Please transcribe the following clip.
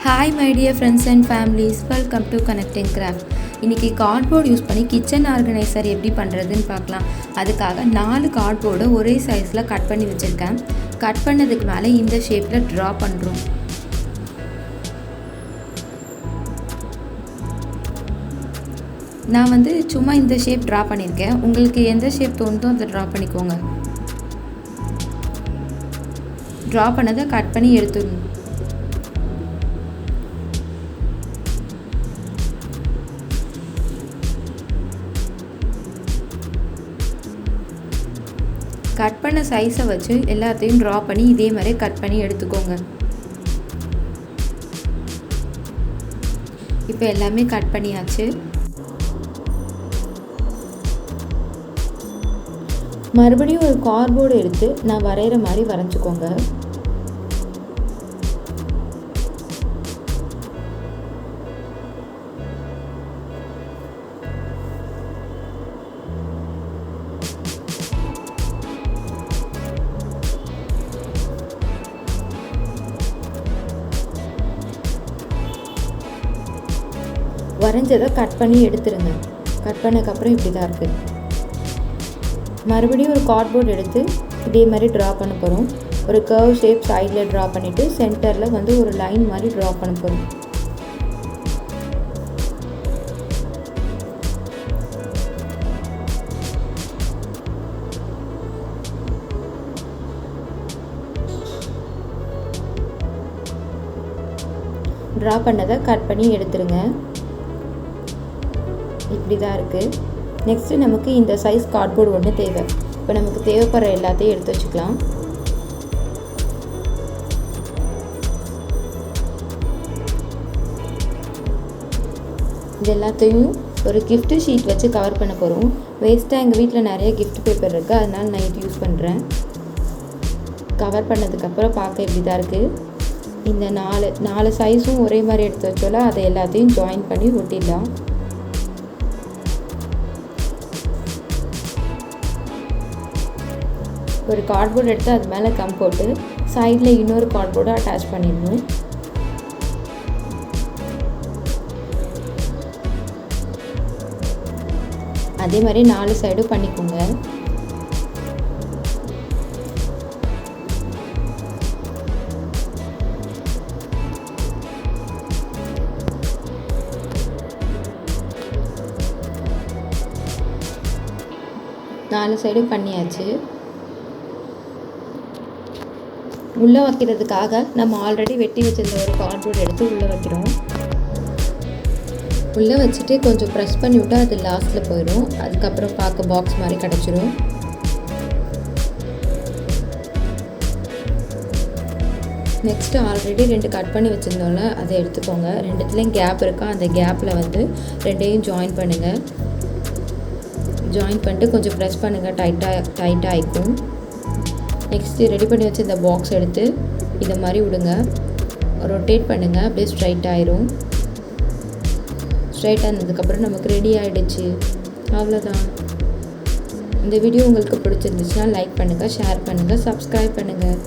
Hi my dear friends and families, welcome to Connecting Craft. இன்றைக்கி cardboard use பண்ணி kitchen organiser எப்படி பண்ணுறதுன்னு பார்க்கலாம். அதுக்காக 4 கார்ட்போர்டை ஒரே சைஸில் கட் பண்ணி வச்சுருக்கேன். கட் பண்ணதுக்கு மேலே இந்த ஷேப்பில் ட்ரா பண்ணுறோம். நான் சும்மா இந்த ஷேப் ட்ரா பண்ணியிருக்கேன். உங்களுக்கு எந்த ஷேப் தோணுதோ அதை ட்ரா பண்ணிக்கோங்க. ட்ரா பண்ணதை கட் பண்ணி எடுத்துடணும். கட் பண்ண சைஸை வச்சு எல்லாத்தையும் ட்ரா பண்ணி இதே மாதிரி கட் பண்ணி எடுத்துக்கோங்க. இப்போ எல்லாமே கட் பண்ணியாச்சு. மறுபடியும் ஒரு கார்ட்போர்டு எடுத்து நான் வரைகிற மாதிரி வரைஞ்சிக்கோங்க. வரைஞ்சதை கட் பண்ணி எடுத்துருங்க. கட் பண்ணதுக்கப்புறம் இப்படி தான் இருக்குது. மறுபடியும் ஒரு கார்ட்போர்ட் எடுத்து இதே மாதிரி ட்ரா பண்ண போகிறோம். ஒரு கர்வ் ஷேப் சைடில் ட்ரா பண்ணிவிட்டு சென்டரில் ஒரு லைன் மாதிரி ட்ரா பண்ண போகிறோம். ட்ரா பண்ணதை கட் பண்ணி எடுத்துருங்க. இப்படி தான் இருக்குது. நெக்ஸ்ட்டு நமக்கு இந்த சைஸ் கார்ட்போர்டு ஒன்று தேவை. இப்போ நமக்கு தேவைப்படுற எல்லாத்தையும் எடுத்து வச்சுக்கலாம். இது எல்லாத்தையும் ஒரு gift ஷீட் வச்சு கவர் பண்ண போகிறோம். வேஸ்ட்டாக எங்கள் வீட்டில் நிறைய gift பேப்பர் இருக்குது, அதனால் நான் இது யூஸ் பண்ணுறேன். கவர் பண்ணதுக்கப்புறம் பார்க்க இப்படி தான் இருக்குது. இந்த நாலு சைஸும் ஒரே மாதிரி எடுத்து வச்சோல அதை எல்லாத்தையும் ஜாயின் பண்ணி ஒட்டிடலாம். ஒரு கார்ட்போர்டு எடுத்து அது மேலே கம் போட்டு சைடில் இன்னொரு கார்ட்போர்டை அட்டாச் பண்ணிடணும். அதே மாதிரி 4 சைடும் பண்ணிக்கோங்க. நாலு சைடும் பண்ணியாச்சு. உள்ளே வைக்கிறதுக்காக நம்ம ஆல்ரெடி வெட்டி வச்சுருந்த ஒரு கார்ட்போர்டு எடுத்து உள்ளே வைக்கிறோம். உள்ளே வச்சுட்டு கொஞ்சம் ப்ரெஸ் பண்ணி விட்டால் அது லாஸ்ட்டில் போயிடும். அதுக்கப்புறம் பார்க்க பாக்ஸ் மாதிரி கிடச்சிரும். நெக்ஸ்ட்டு ஆல்ரெடி 2 கட் பண்ணி வச்சுருந்தோம்ல அதை எடுத்துக்கோங்க. ரெண்டுத்துலேயும் கேப் இருக்கா, அந்த கேப்பில் ரெண்டையும் ஜாயின் பண்ணுங்கள். ஜாயின் பண்ணிட்டு கொஞ்சம் ப்ரெஸ் பண்ணுங்கள், டைட்டாக ஆகிக்கும். நெக்ஸ்ட்டு ரெடி பண்ணி வச்சு இந்த பாக்ஸ் எடுத்து இதை மாதிரி விடுங்க. ரொட்டேட் பண்ணுங்கள், அப்படியே ஸ்ட்ரைட் ஆயிரும். ஸ்ட்ரைட் ஆனதுக்கப்புறம் நமக்கு ரெடி ஆகிடுச்சு. அவ்வளோதான். இந்த வீடியோ உங்களுக்கு பிடிச்சிருந்துச்சுன்னா லைக் பண்ணுங்கள், ஷேர் பண்ணுங்கள், சப்ஸ்கிரைப் பண்ணுங்கள்.